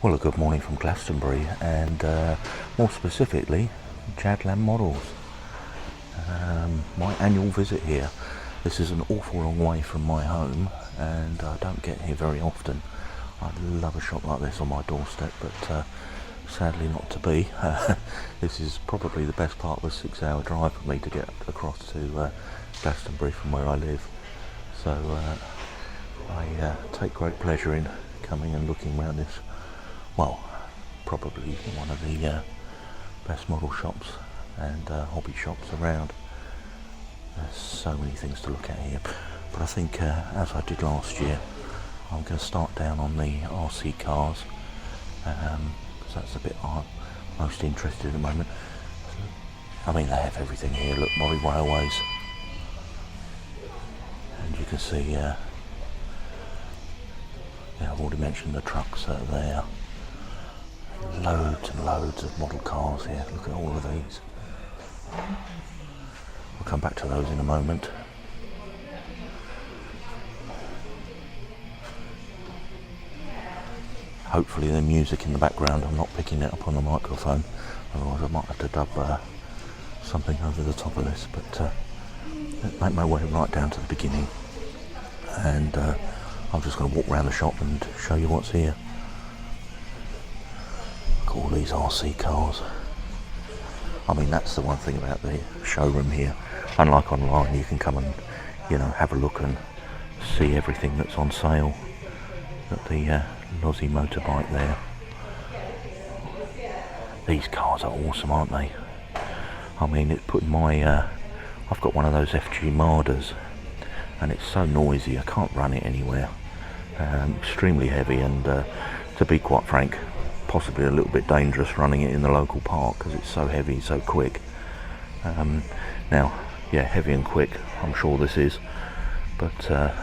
Well, a good morning from Glastonbury, and more specifically, Jadlam Models. My annual visit here. This is an awful long way from my home, and I don't get here very often. I'd love a shop like this on my doorstep, but sadly not to be. This is probably the best part of a 6-hour drive for me to get across to Glastonbury from where I live. So I take great pleasure in coming and looking around this. Well, probably one of the best model shops and hobby shops around. There's so many things to look at here, but I think as I did last year, I'm going to start down on the RC cars, because that's the bit I'm most interested in at the moment. I mean, they have everything here. Look, Molly Railways, and you can see, yeah, I've already mentioned the trucks that are there. Loads and loads of model cars here. Look at all of these. We'll come back to those in a moment. Hopefully the music in the background, I'm not picking it up on the microphone, otherwise I might have to dub something over the top of this, but make my way right down to the beginning, and I'm just going to walk around the shop and show you what's here. Look at all these RC cars. I mean, that's the one thing about the showroom here. Unlike online, you can come and, have a look and see everything that's on sale. Got the Lozzie motorbike there. These cars are awesome, aren't they? I mean, it's putting my I've got one of those FG Marders, and it's so noisy I can't run it anywhere. Extremely heavy, and to be quite frank, possibly a little bit dangerous running it in the local park because it's so heavy, so quick. Now, yeah, heavy and quick, I'm sure this is, but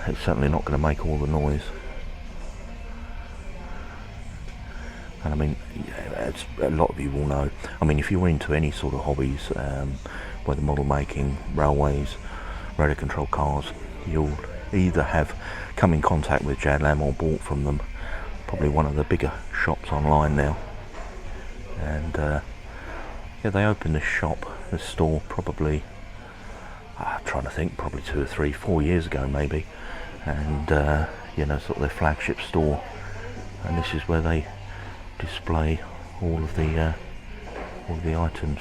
it's certainly not going to make all the noise. And I mean, as a lot of you will know, I mean, if you're into any sort of hobbies, whether model making, railways, radio control cars, you'll either have come in contact with Jadlam or bought from them. Probably one of the bigger shops online now. And yeah, they opened this store probably, I'm trying to think, probably 2 or 3, 4 years ago maybe. And sort of their flagship store. And this is where they display all of the items.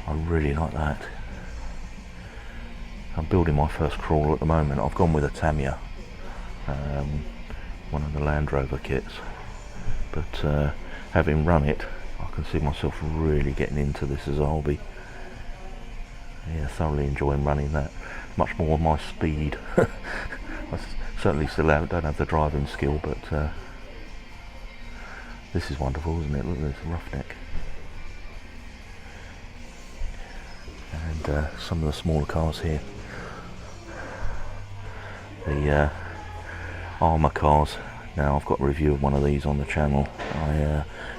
I really like that. I'm building my first crawler at the moment. I've gone with a Tamiya, one of the Land Rover kits, but having run it, I can see myself really getting into this as a hobby. Yeah, thoroughly enjoying running that. Much more my speed. I certainly still don't have the driving skill, but this is wonderful, isn't it? Look at this roughneck. And some of the smaller cars here. The armour cars. Now, I've got a review of one of these on the channel.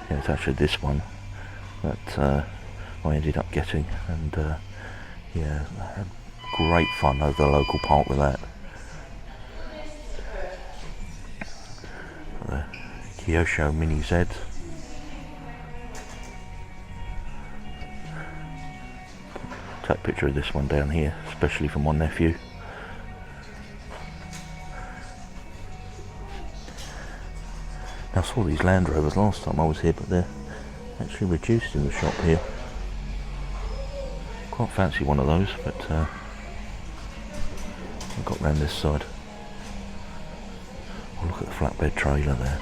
It's actually this one that I ended up getting, and I had great fun over the local park with that. The Kyosho Mini Z. Take a picture of this one down here, especially for my nephew. Now, I saw these Land Rovers last time I was here, but they're actually reduced in the shop here. Quite fancy one of those, but I got round this side. Oh, look at the flatbed trailer there.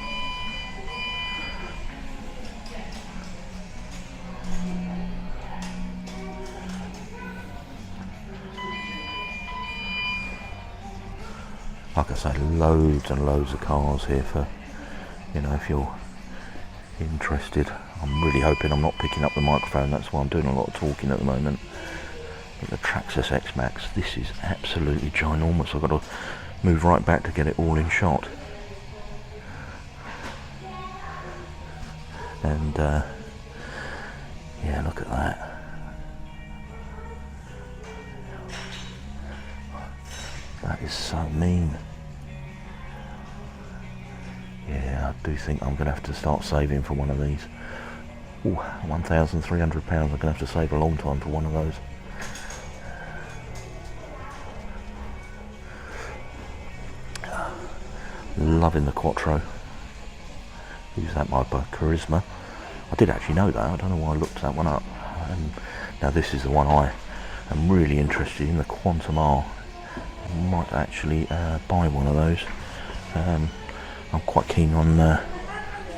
Like I say, loads and loads of cars here for, if you're interested. I'm really hoping I'm not picking up the microphone, that's why I'm doing a lot of talking at the moment. But the Traxxas X-Max, this is absolutely ginormous. I've got to move right back to get it all in shot. And yeah, look at that. That is so mean. Yeah, I do think I'm going to have to start saving for one of these. Ooh, £1,300. I'm going to have to save a long time for one of those. Loving the Quattro. Who's that? My Charisma. I did actually know that. I don't know why I looked that one up. Now this is the one I am really interested in, the Quantum R. I might actually buy one of those. I'm quite keen on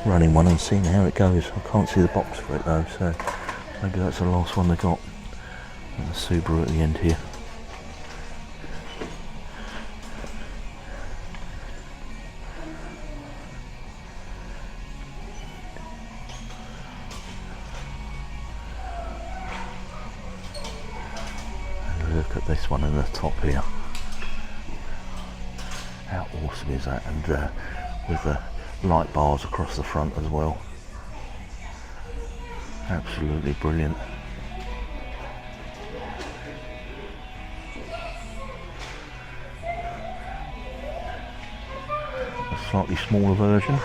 running one and seeing how it goes. I can't see the box for it though, so maybe that's the last one they got. And the Subaru at the end here. And look at this one in the top here. How awesome is that? And with the light bars across the front as well. Absolutely brilliant. A slightly smaller version.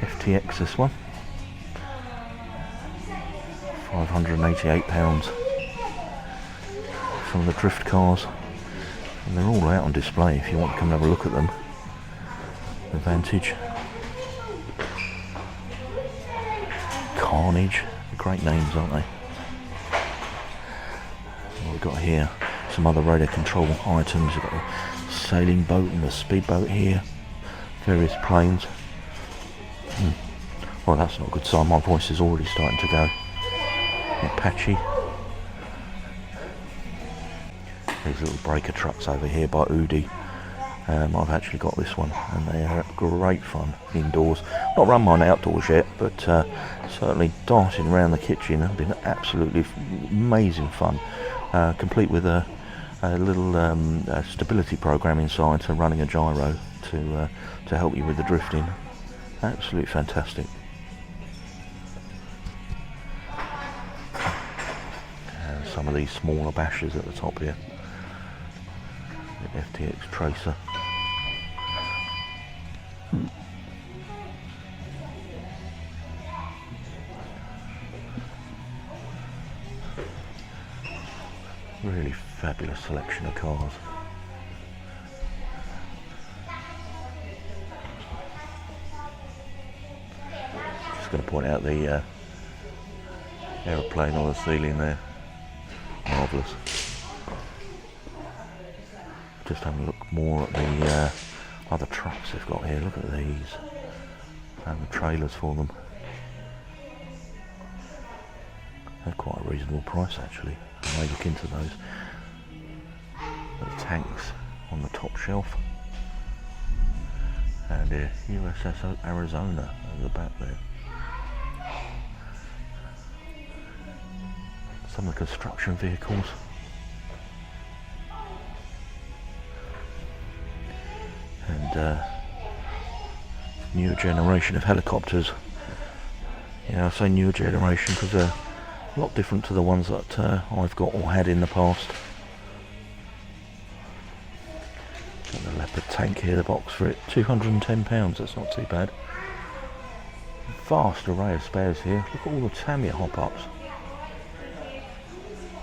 FTX this one. £588. Some of the drift cars. And they're all out on display if you want to come and have a look at them. The Vantage, Carnage, great names, aren't they? What we've got here, some other radio control items. We've got a sailing boat and a speedboat here, various planes. Well, that's not a good sign, my voice is already starting to go. Apache. These little breaker trucks over here by Udi. I've actually got this one and they are great fun indoors. Not run mine outdoors yet, but certainly darting around the kitchen have been absolutely amazing fun. Complete with a little stability program inside, so running a gyro to help you with the drifting. Absolutely fantastic. And some of these smaller bashes at the top here. The FTX Tracer. Really fabulous selection of cars. Just going to point out the aeroplane on the ceiling there. Marvellous. Just having a look more at the other trucks they've got here. Look at these. And the trailers for them. They're quite a reasonable price actually. I may look into those. The tanks on the top shelf. And USS Arizona at the back there. Some of the construction vehicles. And newer generation of helicopters. I say newer generation because they're a lot different to the ones that I've got or had in the past. Got the Leopard tank here, the box for it, £210, that's not too bad. Vast array of spares here. Look at all the Tamiya hop-ups.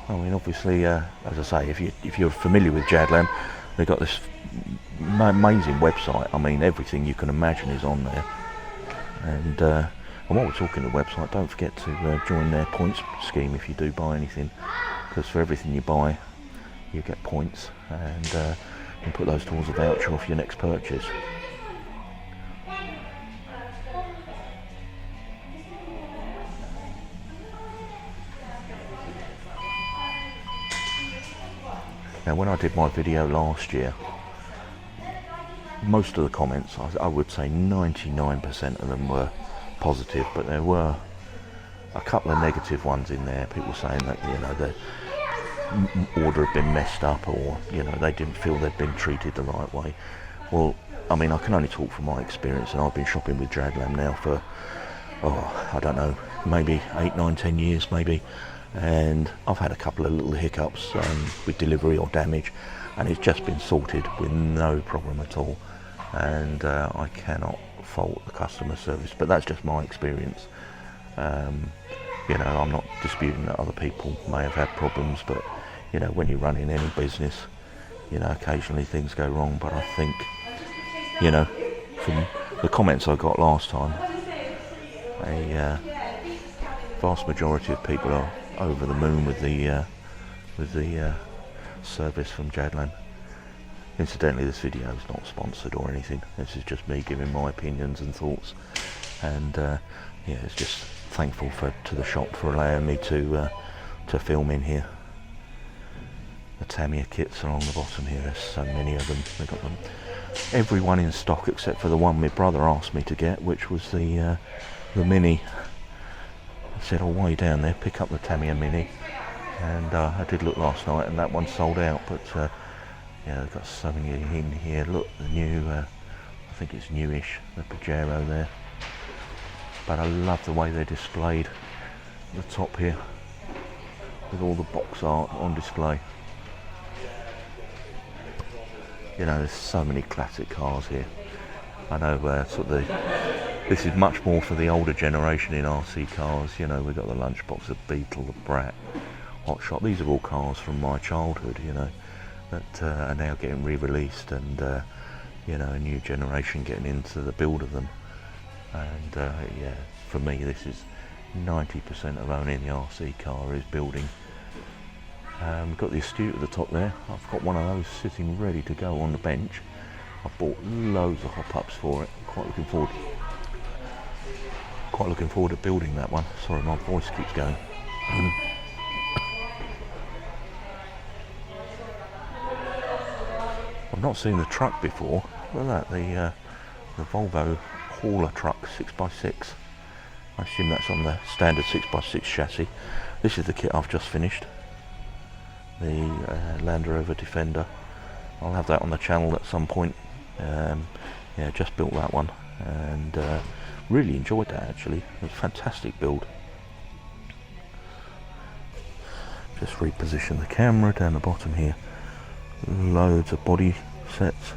I mean, obviously, as I say, if you're familiar with Jadlam, they've got this amazing website. I mean, everything you can imagine is on there. And while we're talking the website, don't forget to join their points scheme if you do buy anything, because for everything you buy, you get points, and you can put those towards a voucher off your next purchase. Now, when I did my video last year, most of the comments, I would say 99% of them were positive, but there were a couple of negative ones in there. People saying that the order had been messed up, or they didn't feel they'd been treated the right way. Well, I mean, I can only talk from my experience, and I've been shopping with Jadlam now for I don't know, maybe 8, 9, 10 years maybe, and I've had a couple of little hiccups with delivery or damage, and it's just been sorted with no problem at all. and I cannot fault the customer service, but that's just my experience. You know, I'm not disputing that other people may have had problems, but you know, when you're running any business, you know, occasionally things go wrong. But I think, you know, from the comments I got last time, a vast majority of people are over the moon with the service from Jadlam. Incidentally, this video is not sponsored or anything. This is just me giving my opinions and thoughts, and yeah, it's just thankful to the shop for allowing me to film in here. The Tamiya kits along the bottom here, there's so many of them. They got them, everyone in stock except for the one my brother asked me to get, which was the Mini. I said, oh, while you're down there, pick up the Tamiya Mini, and I did look last night and that one sold out, but yeah, they've got so many in here. Look, the new, I think it's newish, the Pajero there. But I love the way they're displayed at the top here, with all the box art on display. You know, there's so many classic cars here. I know sort of this is much more for the older generation in RC cars. You know, we've got the Lunchbox, the Beetle, the Brat, Hot Shot. These are all cars from my childhood, you know, that are now getting re-released, and you know, a new generation getting into the build of them. And yeah, for me, this is 90% of owning the RC car is building. Got the Astute at the top there. I've got one of those sitting ready to go on the bench. I bought loads of hop-ups for it. Quite looking forward to building that one. Sorry, my voice keeps going. I've not seen the truck before. Look at that, the Volvo hauler truck 6x6. I assume that's on the standard 6x6 chassis. This is the kit I've just finished, the Land Rover Defender. I'll have that on the channel at some point. Yeah, just built that one, and really enjoyed that actually. It was a fantastic build. Just reposition the camera down the bottom here. Loads of body sets,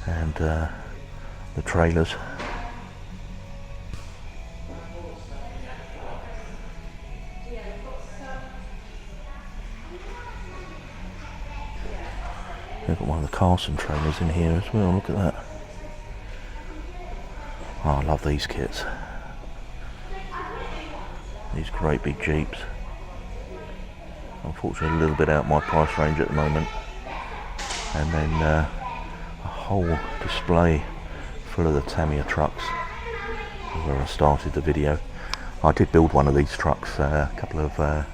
and the trailers. They've got one of the Carson trailers in here as well, look at that. Oh, I love these kits. These great big Jeeps. Unfortunately a little bit out my price range at the moment. And then a whole display full of the Tamiya trucks, where I started the video. I did build one of these trucks a couple of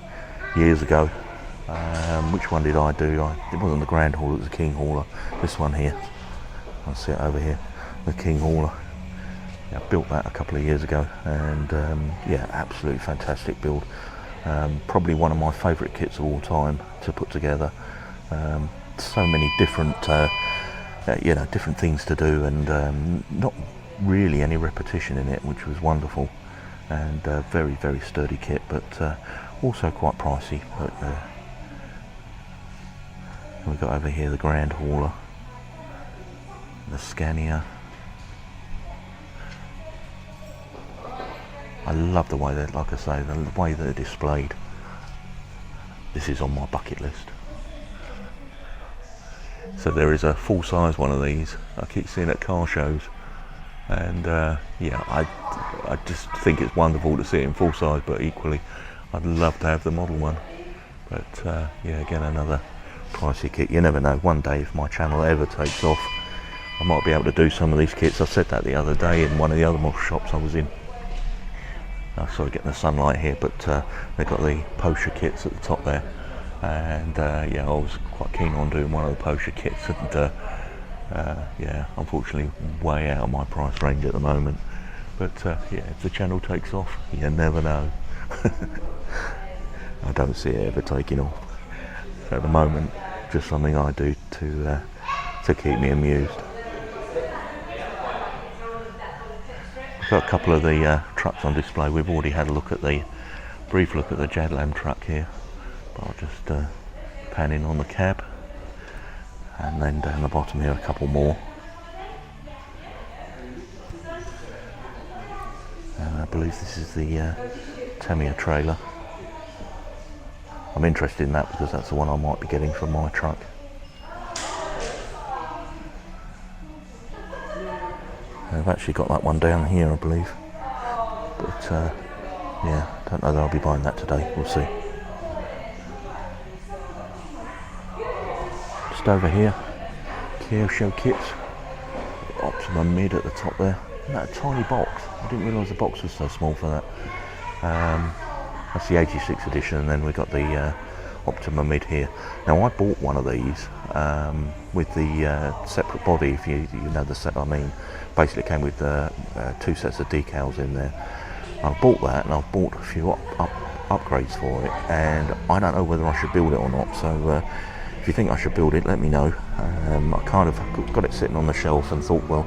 years ago. Which one did I do? It wasn't the Grand Hauler, it was the King Hauler. This one here, I see it over here, the King Hauler. Yeah, I built that a couple of years ago, and yeah, absolutely fantastic build. Probably one of my favourite kits of all time to put together. So many different, you know, different things to do, and not really any repetition in it, which was wonderful. And very, very sturdy kit, but also quite pricey. But we've got over here the Grand Hauler, the Scania. I love the way they're, like I say, the way they're displayed. This is on my bucket list. So there is a full-size one of these I keep seeing at car shows, and yeah, I just think it's wonderful to see it in full size, but equally I'd love to have the model one. But yeah, again, another pricey kit. You never know, one day if my channel ever takes off, I might be able to do some of these kits. I said that the other day in one of the other model shops I was in. Sorry, getting the sunlight here, but they've got the Porsche kits at the top there, and yeah, I was quite keen on doing one of the Porsche kits, and yeah, unfortunately way out of my price range at the moment. But yeah, if the channel takes off, you never know. I don't see it ever taking off. So at the moment, just something I do to keep me amused. I've got a couple of the trucks on display. We've already had a look at brief look at the Jadlam truck here, but I'll just pan in on the cab. And then down the bottom here a couple more. And I believe this is the Tamiya trailer. I'm interested in that because that's the one I might be getting from my truck. I've actually got that one down here, I believe. But yeah, don't know that I'll be buying that today. We'll see. Just over here, Care Show kits. Optimum Mid at the top there. Isn't that a tiny box? I didn't realise the box was so small for that. That's the 86 edition, and then we've got the Optima Mid here. Now I bought one of these with the separate body, if you know the set I mean. Basically it came with 2 sets of decals in there. I bought that, and I've bought a few upgrades for it, and I don't know whether I should build it or not, so if you think I should build it, let me know. I kind of got it sitting on the shelf and thought, well,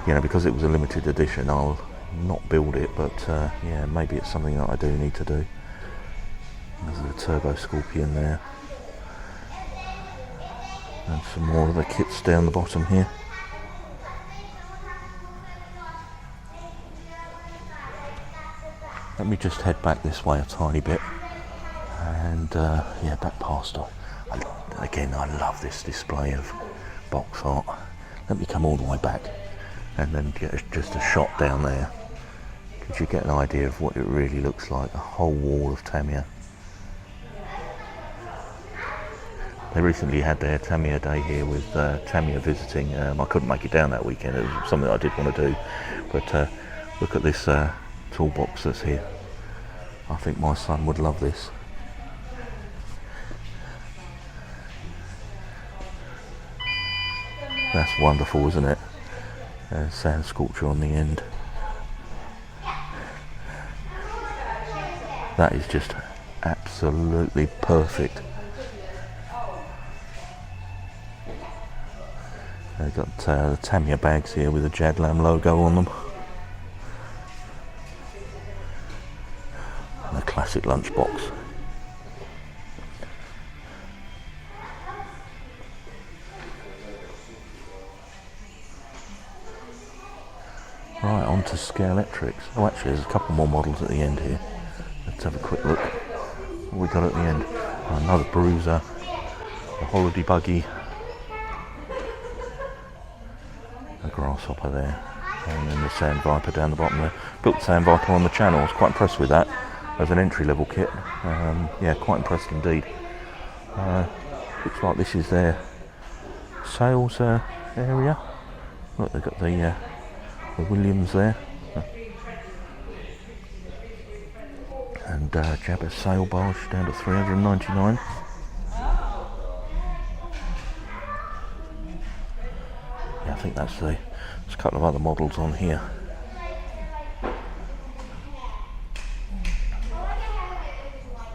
you know, because it was a limited edition, I'll not build it, but yeah, maybe it's something that I do need to do. There's a Turbo Scorpion there, and some more of the kits down the bottom here. Let me just head back this way a tiny bit, and yeah, back past it. Again, I love this display of box art. Let me come all the way back and then get just a shot down there. Could you get an idea of what it really looks like? A whole wall of Tamiya. They recently had their Tamiya day here with Tamiya visiting. I couldn't make it down that weekend. It was something I did want to do. But look at this toolbox that's here. I think my son would love this. That's wonderful, isn't it? Sand sculpture on the end. That is just absolutely perfect. They've got the Tamiya bags here with the Jadlam logo on them. And a classic lunchbox. Right, on to Scalextrics. Oh, actually, there's a couple more models at the end here. Let's have a quick look. What we got at the end? Another Bruiser, a holiday buggy, a Grasshopper there, and then the Sand Viper down the bottom there. Built the Sand Viper on the channel. I was quite impressed with that as an entry-level kit. Yeah, quite impressed indeed. Looks like this is their sales area. Look, they've got the Williams there, and Jabba's sail barge down to 399. Yeah, I think that's there's a couple of other models on here.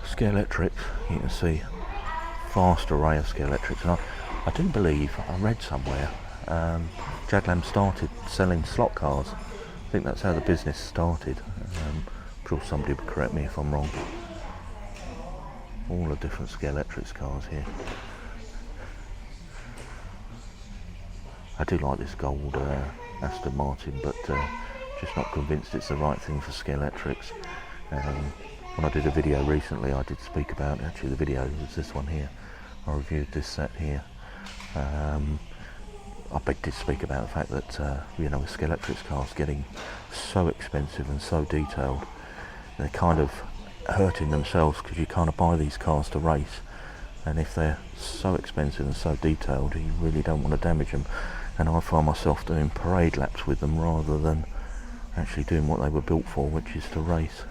Scalextric, you can see vast array of Scalextrics, and I do believe I read somewhere Jadlam started selling slot cars. I think that's how the business started. I'm sure somebody would correct me if I'm wrong. All the different Scalextric cars here. I do like this gold Aston Martin, but just not convinced it's the right thing for Scalextrics. When I did a video recently, I did speak about, actually the video was this one here. I reviewed this set here. I did speak about the fact that, you know, with Scalextric cars getting so expensive and so detailed, they're kind of hurting themselves, because you kind of buy these cars to race, and if they're so expensive and so detailed, you really don't want to damage them. And I find myself doing parade laps with them rather than actually doing what they were built for, which is to race.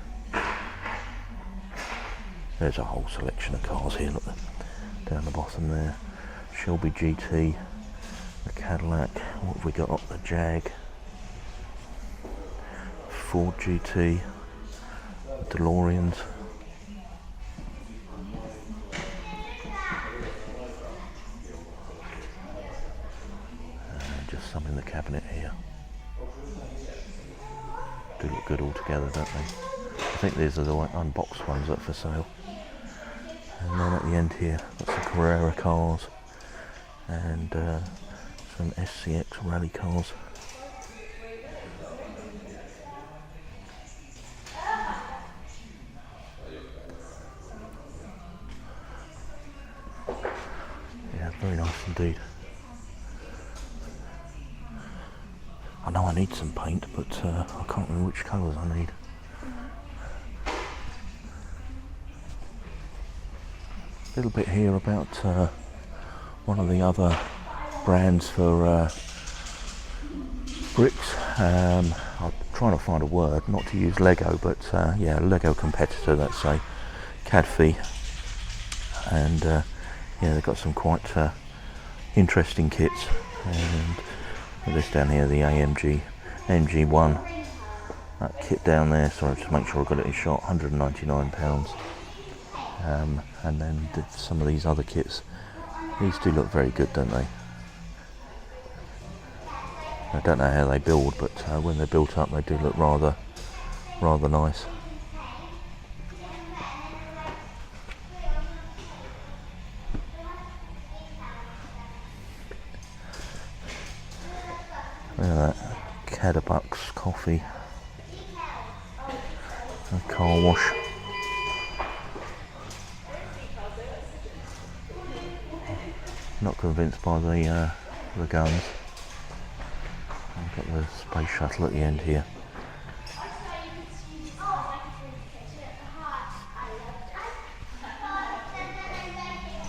There's a whole selection of cars here, look, down the bottom there. Shelby GT, the Cadillac, what have we got up? The Jag, Ford GT, the DeLoreans. Just some in the cabinet here. Do look good all together, don't they? I think these are the unboxed ones that are for sale. And then at the end here, that's the Carrera cars. and some SCX rally cars. Yeah, very nice indeed. I know I need some paint, but I can't remember which colours I need. A little bit here about one of the other brands for bricks. I'm trying to find a word, not to use Lego, but yeah, Lego competitor, let's say, Cadfee. And yeah, they've got some quite interesting kits. And this down here, the AMG MG1, that kit down there, sorry, just make sure I've got it in shot, £199. And then some of these other kits, these do look very good, don't they? I don't know how they build, but when they're built up they do look rather nice. Look at that, Cadabucks coffee, a car wash. Not convinced by the guns. I've got the space shuttle at the end here.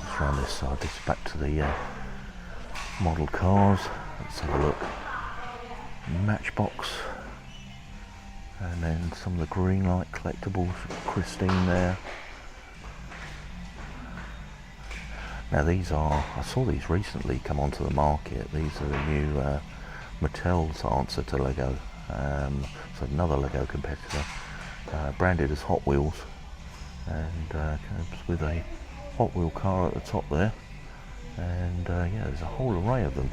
Let's round this side, this back to the model cars. Let's have a look. Matchbox, and then some of the green light collectibles, Christine there. Now these are, I saw these recently come onto the market. These are the new Mattel's answer to Lego. So another Lego competitor, branded as Hot Wheels, and comes with a Hot Wheel car at the top there. And yeah, there's a whole array of them.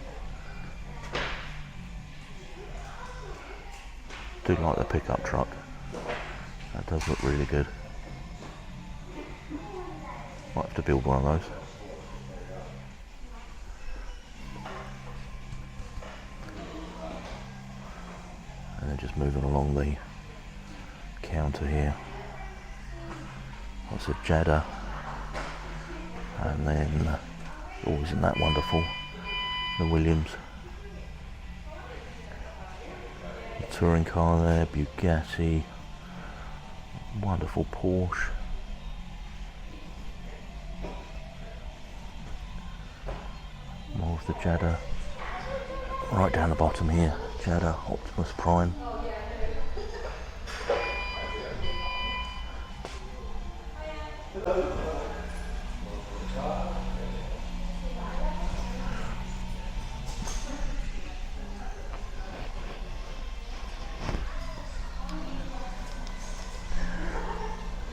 Do like the pickup truck. That does look really good. Might have to build one of those. And then just moving along the counter here. Lots of Jadda. And then, oh, isn't that wonderful? The Williams. The touring car there, Bugatti. Wonderful Porsche. More of the Jadda. Right down the bottom here, Jadda Optimus Prime.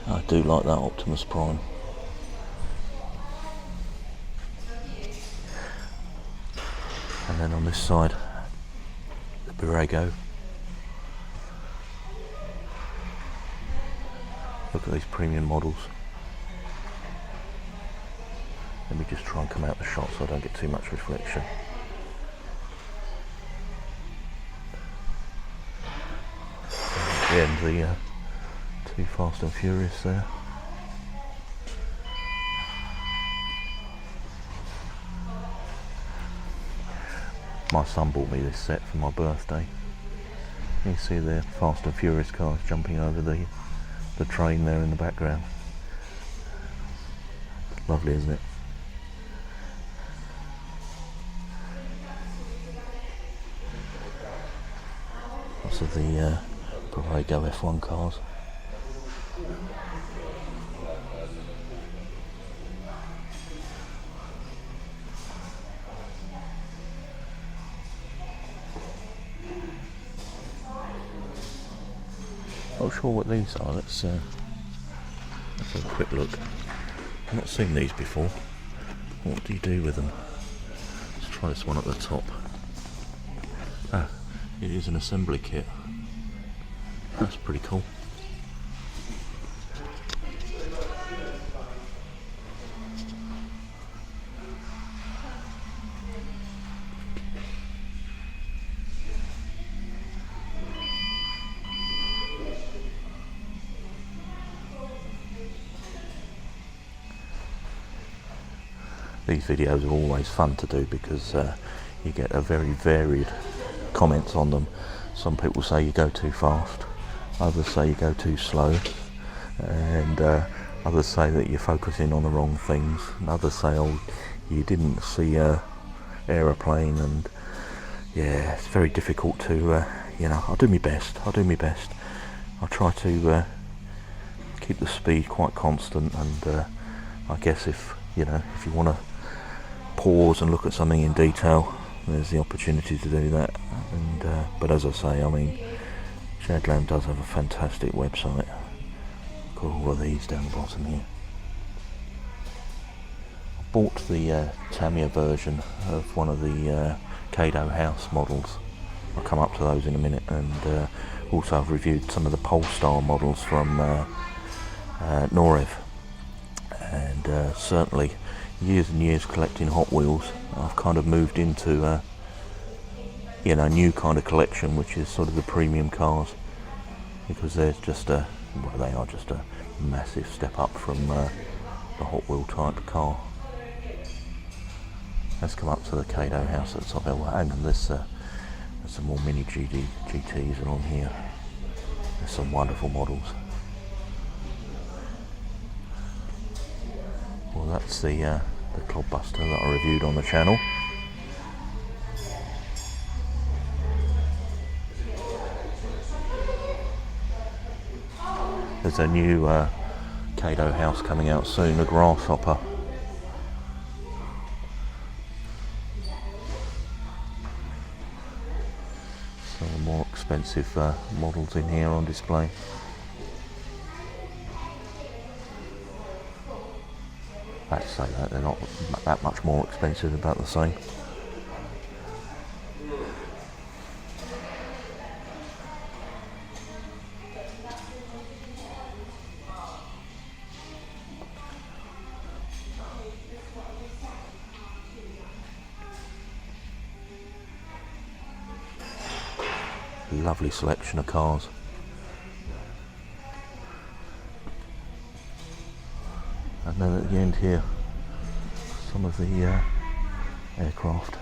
I do like that Optimus Prime. And then on this side, the Borrego. Look at these premium models. Let me just try and come out the shot so I don't get too much reflection. At the end, the Too Fast and Furious there. My son bought me this set for my birthday. You see the Fast and Furious cars jumping over the train there in the background. Lovely, isn't it? Lots of the Borrego F1 cars. Not sure what these are. Let's have a quick look. I've not seen these before. What do you do with them? Let's try this one at the top. Ah, it is an assembly kit. That's pretty cool. these videos are always fun to do because you get a very varied comments on them. Some people say you go too fast, others say you go too slow, and others say that you're focusing on the wrong things, and others say, oh, you didn't see a aeroplane. And yeah, it's very difficult to you know, I'll do my best. I'll try to keep the speed quite constant, and I guess if you want to pause and look at something in detail, there's the opportunity to do that. And but as I say, I mean, Jadlam does have a fantastic website. Got all of these down the bottom here. I bought the Tamiya version of one of the Kado house models. I'll come up to those in a minute, and also I've reviewed some of the Polestar models from Norev, and certainly years and years collecting Hot Wheels, I've kind of moved into you know, new kind of collection, which is sort of the premium cars, because there's just they are just a massive step up from the Hot Wheel type car. Let's come up to the Kado house at the top. Hang on, there's some more mini GTs along here. There's some wonderful models. Well, that's the Clodbuster that I reviewed on the channel. There's a new Kado house coming out soon, a Grasshopper. Some more expensive models in here on display. I have to say that they're not that much more expensive, about the same. Lovely selection of cars. And then at the end here, some of the aircraft.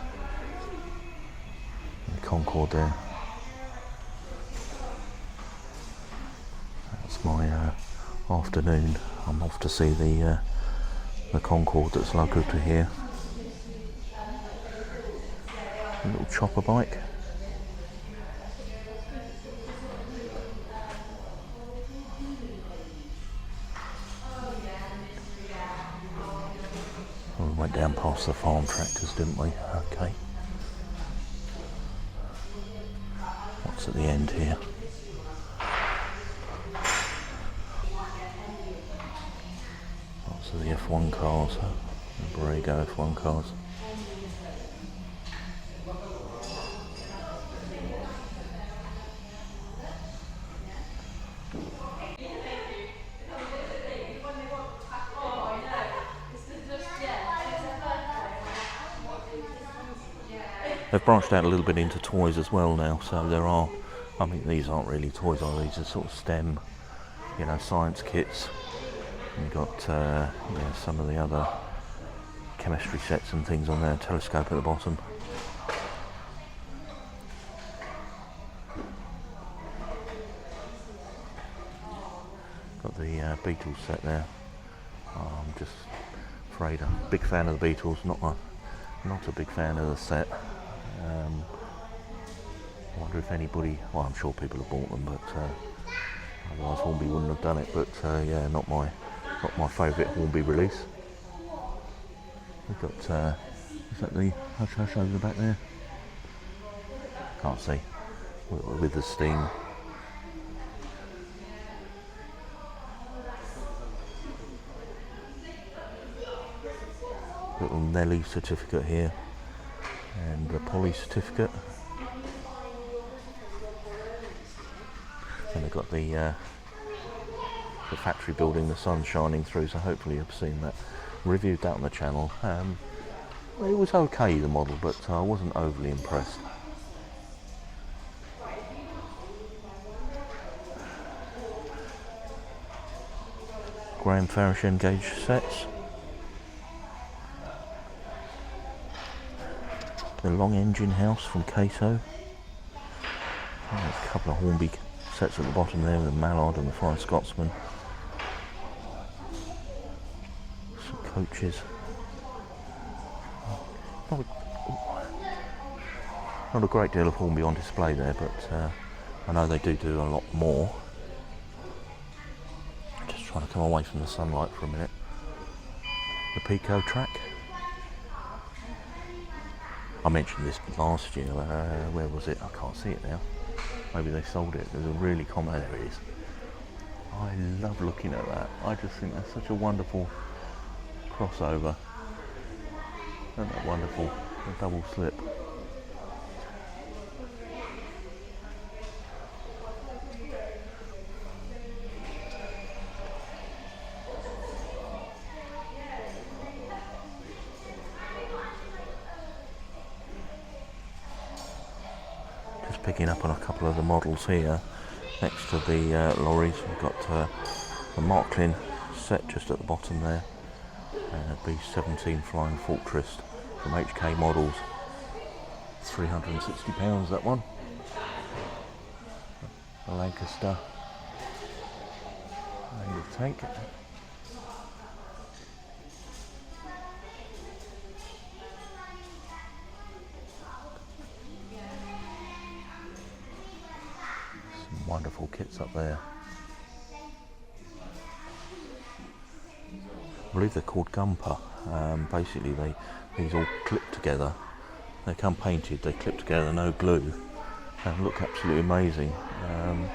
The Concorde there. That's my afternoon. I'm off to see the Concorde that's local to here. A little chopper bike. We went down past the farm tractors, didn't we? Okay. What's at the end here? Lots of the F1 cars, the Borrego F1 cars. They've branched out a little bit into toys as well now, so there are, I mean, these aren't really toys, are these? Are sort of STEM, you know, science kits. And you've got yeah, some of the other chemistry sets and things on there, telescope at the bottom. Got the Beatles set there. I'm just afraid I'm a big fan of the Beatles, not a big fan of the set. I wonder if anybody, well, I'm sure people have bought them, but otherwise Hornby wouldn't have done it. But yeah, not my favourite Hornby release. We've got, is that the hush hush over the back there? Can't see. With the steam. Little Nelly certificate here, and the Polly certificate. And they've got the factory building, the sun shining through, so hopefully you've seen that. Reviewed that on the channel. It was okay, the model, but I wasn't overly impressed. Graham Farish N gauge sets. The long engine house from Cato. There's a couple of Hornby sets at the bottom there with the Mallard and the Flying Scotsman. Some coaches. Not a great deal of Hornby on display there, but I know they do a lot more. Just trying to come away from the sunlight for a minute. The Pico track. I mentioned this last year. Where was it? I can't see it now. Maybe they sold it. There's a really common. There it is. I love looking at that. I just think that's such a wonderful crossover. Isn't that wonderful? A double slip. Picking up on a couple of the models here next to the lorries. We've got the Marklin set just at the bottom there, B17 Flying Fortress from HK Models, £360 that one. The Lancaster and the tank. Wonderful kits up there. I believe they're called Gumper. Basically these all clip together. They come painted, they clip together, no glue, and look absolutely amazing. And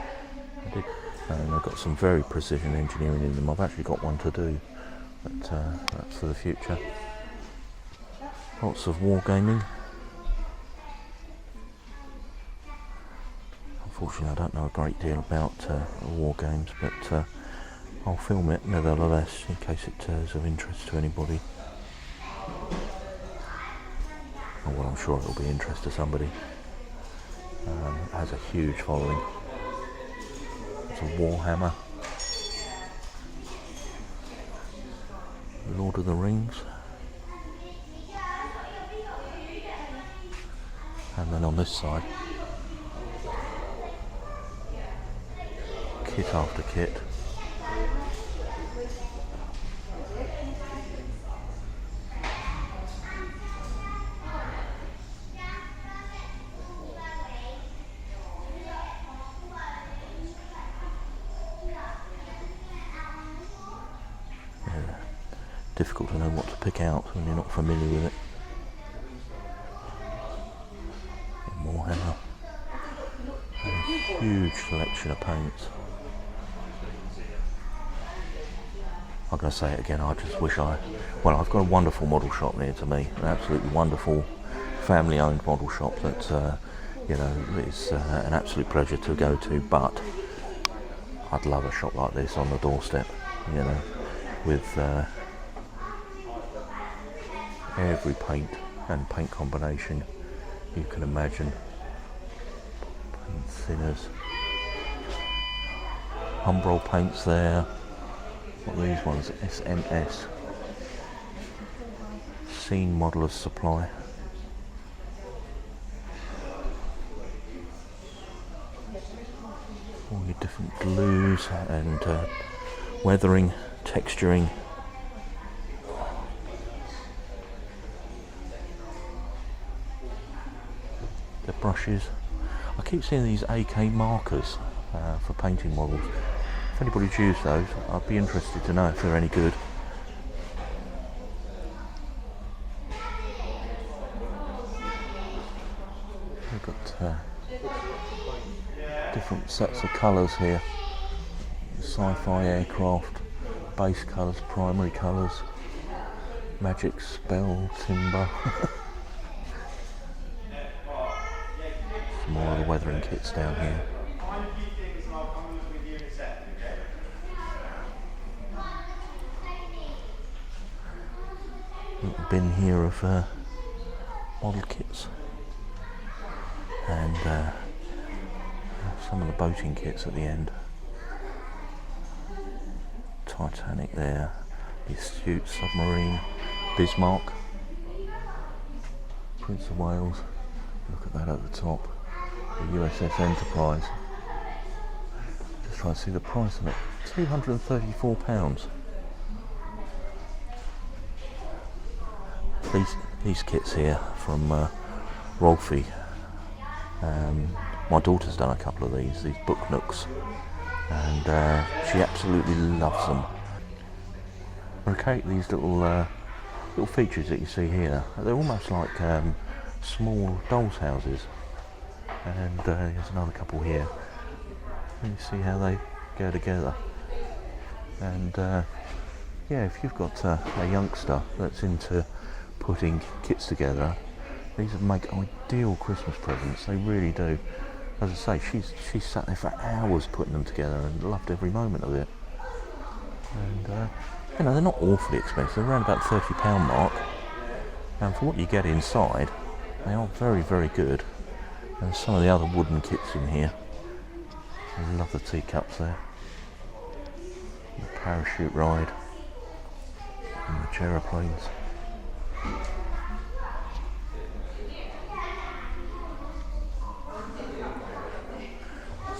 they've got some very precision engineering in them. I've actually got one to do, but that's for the future. Lots of Wargaming. Unfortunately, I don't know a great deal about war games, but I'll film it nevertheless in case it is of interest to anybody. Oh, well, I'm sure it'll be interest to somebody. It has a huge following. It's a Warhammer. Lord of the Rings. And then on this side, kit after kit. Yeah, difficult to know what to pick out when you're not familiar with it. Warhammer. A huge selection of paints. I'm going to say it again, I just wish well, I've got a wonderful model shop near to me, an absolutely wonderful family-owned model shop that, you know, is an absolute pleasure to go to, but I'd love a shop like this on the doorstep, you know, with every paint and paint combination you can imagine. Paint thinners, Umbral paints there. What are these ones? SMS. Scene Modeller's Supply. All your different glues and weathering, texturing. The brushes. I keep seeing these AK markers for painting models. If anybody's used those, I'd be interested to know if they're any good. We've got different sets of colours here. Sci-fi aircraft, base colours, primary colours, magic spell, timber. Some more of the weathering kits down here. Little bin here of model kits and some of the boating kits at the end. Titanic there, the Astute submarine, Bismarck. Prince of Wales. Look at that at the top. The USS Enterprise. Just trying to see the price of it. £234. These kits here from Rolfie. My daughter's done a couple of these book nooks, and she absolutely loves them. Okay, these little features that you see here, they're almost like small dolls' houses. And there's another couple here. You see how they go together. And yeah, if you've got a youngster that's into putting kits together, these would make ideal Christmas presents. They really do. As I say, she's sat there for hours putting them together and loved every moment of it. And you know, they're not awfully expensive. They're around about £30 mark. And for what you get inside, they are very, very good. And some of the other wooden kits in here. I love the teacups there. The parachute ride. And the aeroplanes.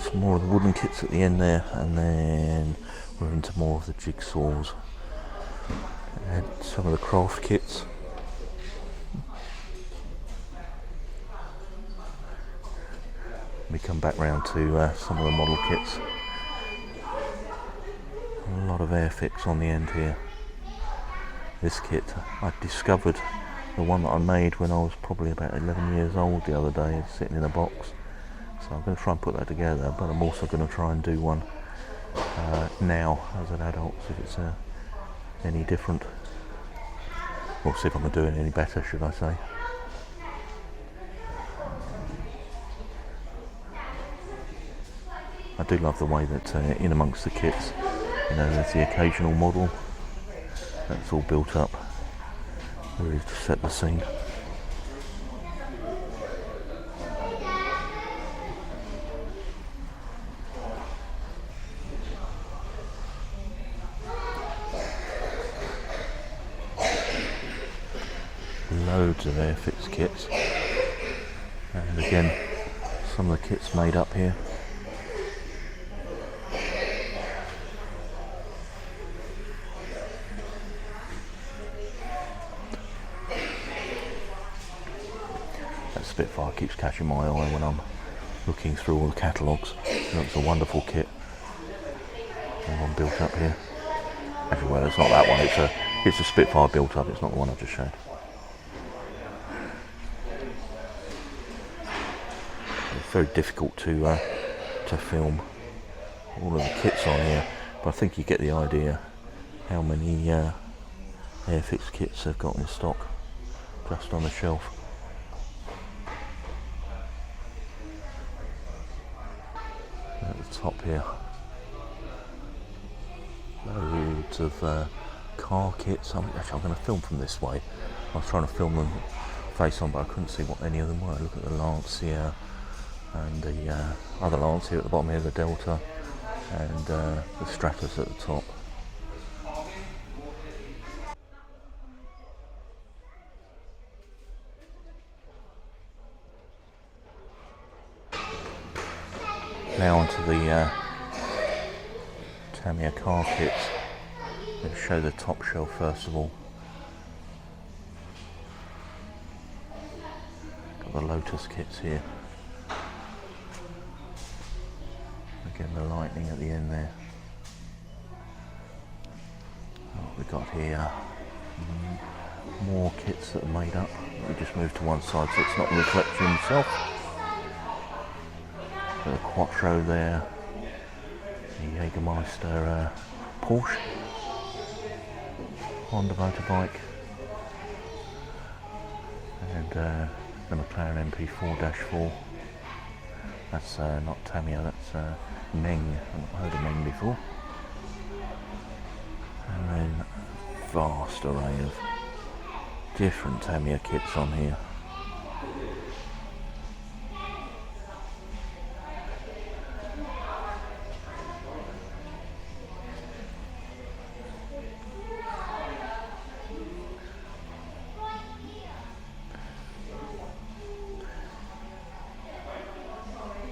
Some more of the wooden kits at the end there, and then we're into more of the jigsaws and some of the craft kits. We come back round to some of the model kits. A lot of airfix on the end here. This kit, I discovered the one that I made when I was probably about 11 years old the other day, sitting in a box. So I'm going to try and put that together, but I'm also going to try and do one now as an adult, see if it's any different. Or see if I'm going to do it any better, should I say. I do love the way that in amongst the kits, you know, there's the occasional model that's all built up, really to set the scene. Loads of airfix kits, and again some of the kits made up here. That Spitfire keeps catching my eye when I'm looking through all the catalogues. That's a wonderful kit. There's one built up here. Actually, well, it's not that one. It's a Spitfire built up. It's not the one I've just shown. Very difficult to film all of the kits on here, but I think you get the idea how many airfix kits they've got in stock just on the shelf. At the top here, loads of car kits. Actually, I'm going to film from this way. I was trying to film them face on, but I couldn't see what any of them were. Look at the Lancia and the other Lance here at the bottom here, the Delta, and the Stratus at the top. Now onto the Tamiya car kits. Let's show the top shelf first of all. Got the Lotus kits here. Again, the lightning at the end there. What we got here? More kits that are made up. We just moved to one side so it's not the reflection itself. Got a Quattro there. The Jägermeister Porsche. Honda motorbike. And the McLaren MP4-4. That's not Tamiya, that's Meng. I've not heard of Meng before. And then vast array of different Tamiya kits on here.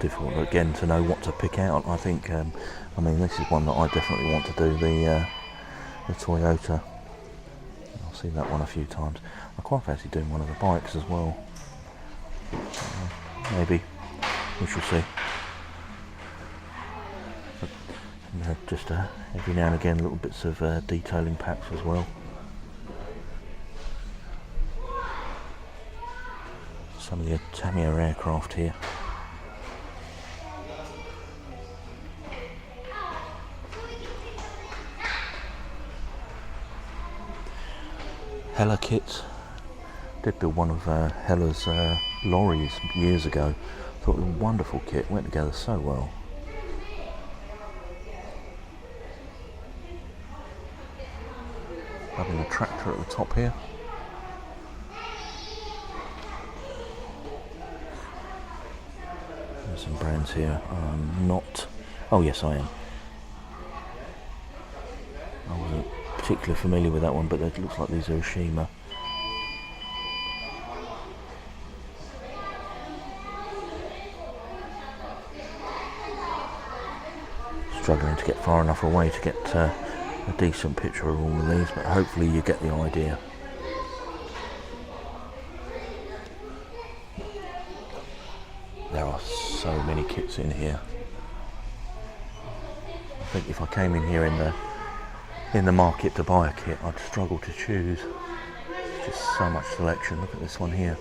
difficult again to know what to pick out. I think, I mean, this is one that I definitely want to do, the Toyota. I've seen that one a few times. I quite fancy doing one of the bikes as well. Maybe, we shall see. But, just every now and again little bits of detailing packs as well. Some of the Tamiya aircraft here. Hella kits. Did build one of Hella's lorries years ago. Thought it was a wonderful kit, went together so well. Having a tractor at the top here. There's some brands here. Not. Oh yes, I am. I wasn't particularly familiar with that one, but it looks like these are Oshima. Struggling to get far enough away to get a decent picture of all of these, but hopefully you get the idea. There are so many kits in here. I think if I came in here in the market to buy a kit, I'd struggle to choose. There's just so much selection. Look at this one here,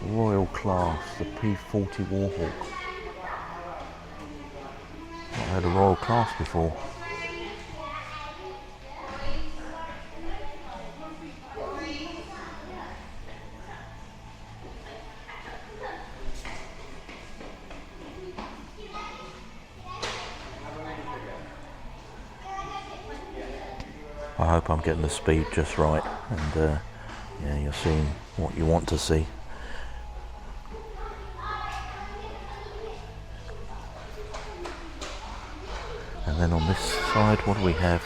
Royal Class, the P40 Warhawk. Not heard of Royal Class before. I hope I'm getting the speed just right, and yeah, you're seeing what you want to see. And then on this side, what do we have?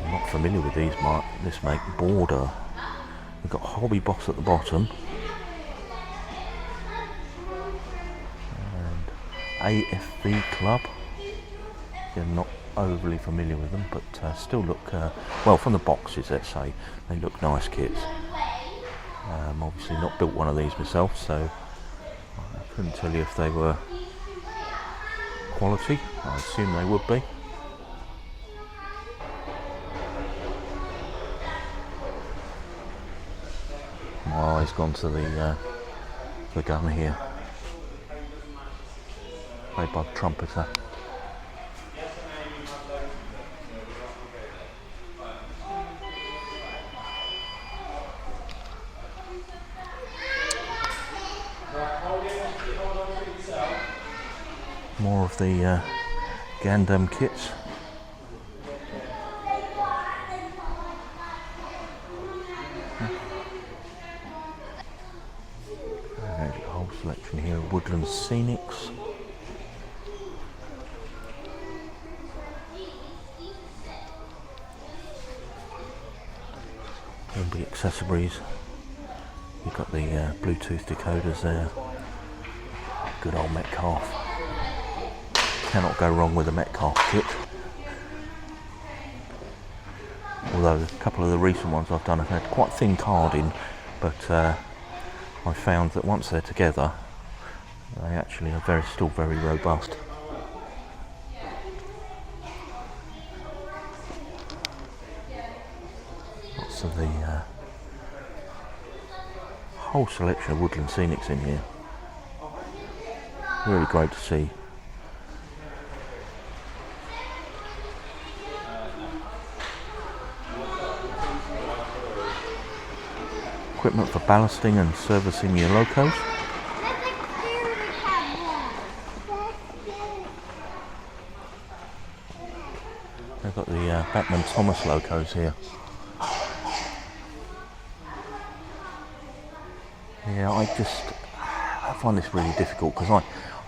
I'm not familiar with these this make, Border. We've got Hobby Boss at the bottom. And AFV Club. Again, not overly familiar with them, but still look, well, from the boxes, let's say, they look nice kits. Obviously not built one of these myself, so I couldn't tell you if they were quality. I assume they would be. My eye's gone to the gun here, played by the trumpeter. More of the Jadlam kits. A whole selection here of Woodland Scenics. Hornby accessories. You've got the Bluetooth decoders there. Good old Metcalf. Cannot go wrong with a Metcalf kit. Although a couple of the recent ones I've done have had quite thin carding, but I found that once they're together, they actually are still very robust. Lots of the whole selection of Woodland Scenics in here. Really great to see. Equipment for ballasting and servicing your locos. They've got the Batman Thomas locos here. Yeah, I find this really difficult because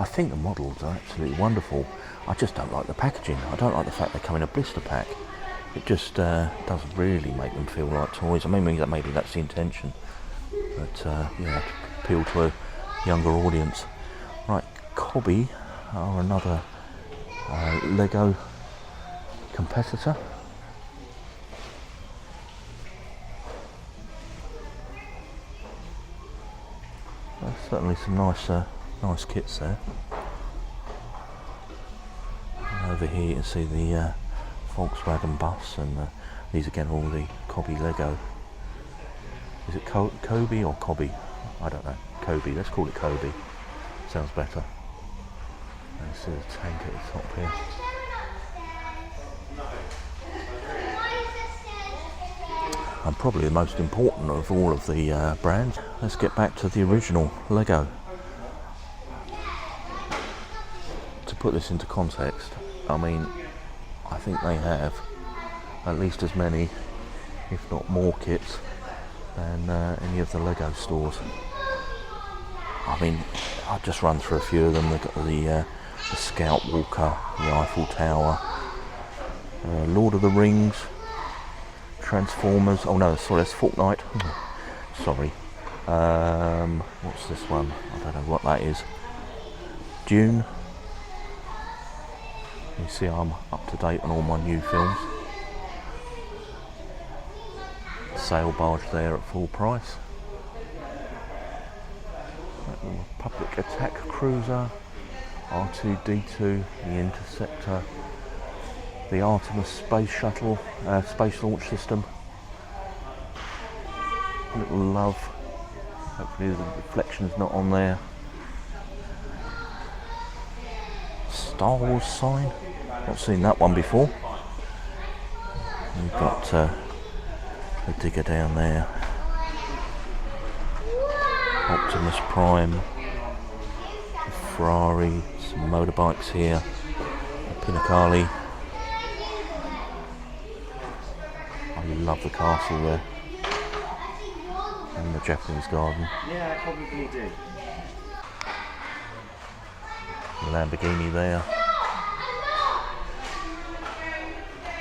I think the models are absolutely wonderful. I just don't like the packaging. I don't like the fact they come in a blister pack. It just doesn't really make them feel like toys. I mean, maybe that's the intention. But yeah, to appeal to a younger audience. Right, Cobi are another Lego competitor. There's certainly some nice kits there. And over here you can see the Volkswagen bus, and these again are all the Cobi Lego. Is it Cobi or Cobi? I don't know. Cobi, let's call it Cobi. Sounds better. And see the tank at the top here. And probably the most important of all of the brands. Let's get back to the original Lego. To put this into context, I mean, I think they have at least as many, if not more kits than any of the Lego stores. I mean, I'll just run through a few of them. They've got the Scout Walker, the Eiffel Tower, Lord of the Rings, Transformers. Oh no, sorry, that's Fortnite. Sorry. What's this one? I don't know what that is. Dune. You see, I'm up to date on all my new films. Sail barge there at full price. Republic attack cruiser, R2-D2, the Interceptor, the Artemis space shuttle, space launch system. Little love. Hopefully the reflection's not on there. Star Wars sign. Not seen that one before. We've got a digger down there. Optimus Prime, a Ferrari, some motorbikes here, a Pinnacoli. I love the castle there, and the Japanese garden. Yeah, I probably do. The Lamborghini there.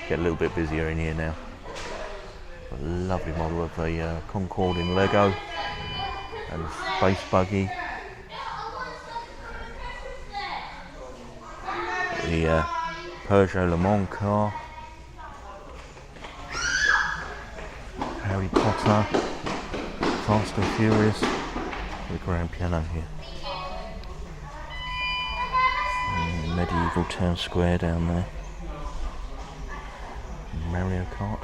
Get a little bit busier in here now. A lovely model of the Concorde in Lego. And a space buggy. The Peugeot Le Mans car. Harry Potter. Fast and Furious. The grand piano here. And medieval town square down there. Mario Kart.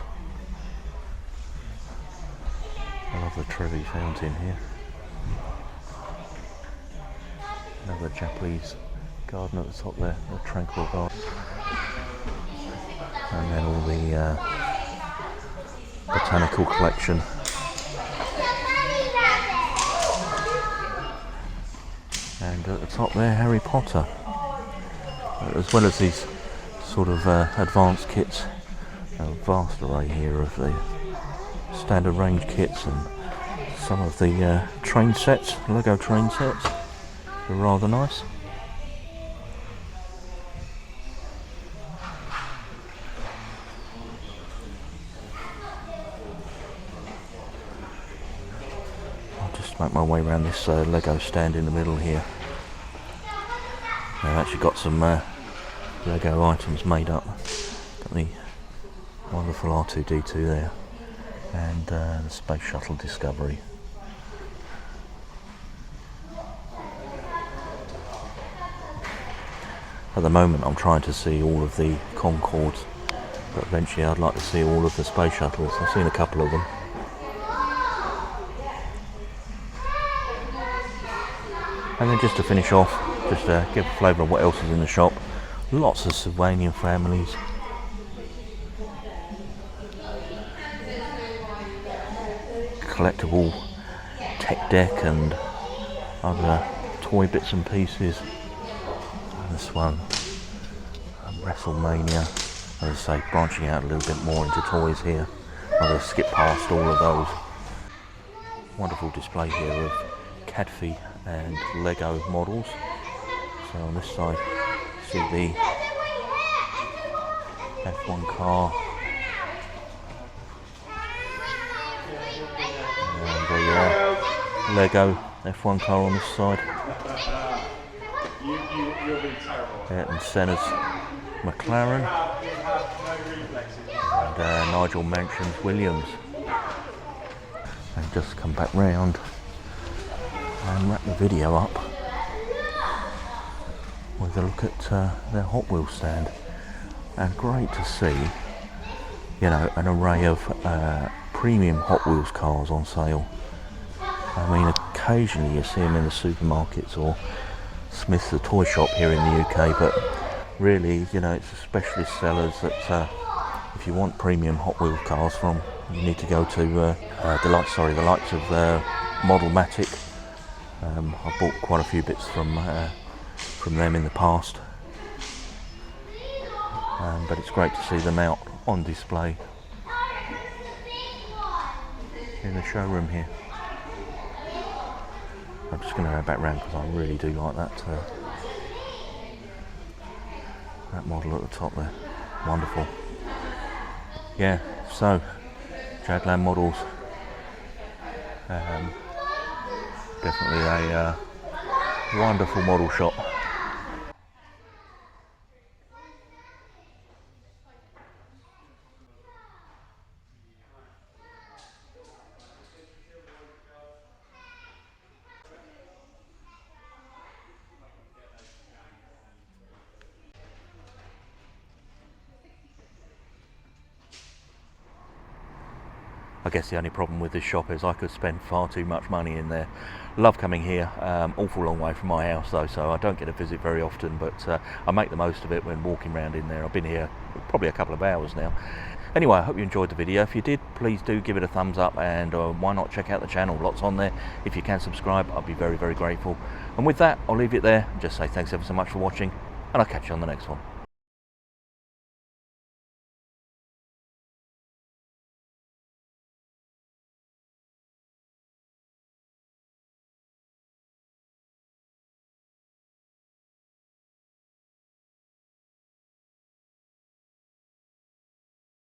I love the Trevi fountain here. Another Japanese garden at the top there, a tranquil garden. And then all the botanical collection. And at the top there, Harry Potter. As well as these sort of advanced kits. A vast array here of the standard range kits and some of the train sets, Lego train sets. They're rather nice. I'll just make my way around this Lego stand in the middle here. I've actually got some Lego items made up. Got the wonderful R2-D2 there, and the Space Shuttle Discovery. At the moment I'm trying to see all of the Concordes, but eventually I'd like to see all of the Space Shuttles. I've seen a couple of them. And then just to finish off, just to give a flavour of what else is in the shop, lots of Sylvanian families. Collectible tech deck and other toy bits and pieces. And this one, WrestleMania, as I say, branching out a little bit more into toys here. I'm going to skip past all of those. Wonderful display here of Cadfy and Lego models. So on this side, see the F1 car. And the Lego F1 car on this side. Ayrton Senna's McLaren, and Nigel Mansell's Williams. And just come back round and wrap the video up with a look at their Hot Wheels stand. And great to see, you know, an array of premium Hot Wheels cars on sale. I mean, occasionally you see them in the supermarkets or Smith's, the toy shop here in the UK, but really, you know, it's the specialist sellers that if you want premium Hot Wheels cars from, you need to go to the likes of Modelmatic. I've bought quite a few bits from them in the past, but it's great to see them out on display in the showroom here. I'm just going to go back round because I really do like that model at the top there. Wonderful. Yeah, so Jadlam Models, definitely a wonderful model shop. I guess the only problem with this shop is I could spend far too much money in there. Love coming here, awful long way from my house though, so I don't get to visit very often, but I make the most of it when walking around in there. I've been here probably a couple of hours now. Anyway, I hope you enjoyed the video. If you did, please do give it a thumbs up, and why not check out the channel, lots on there. If you can subscribe, I'll be very, very grateful. And with that, I'll leave it there and just say thanks ever so much for watching, and I'll catch you on the next one.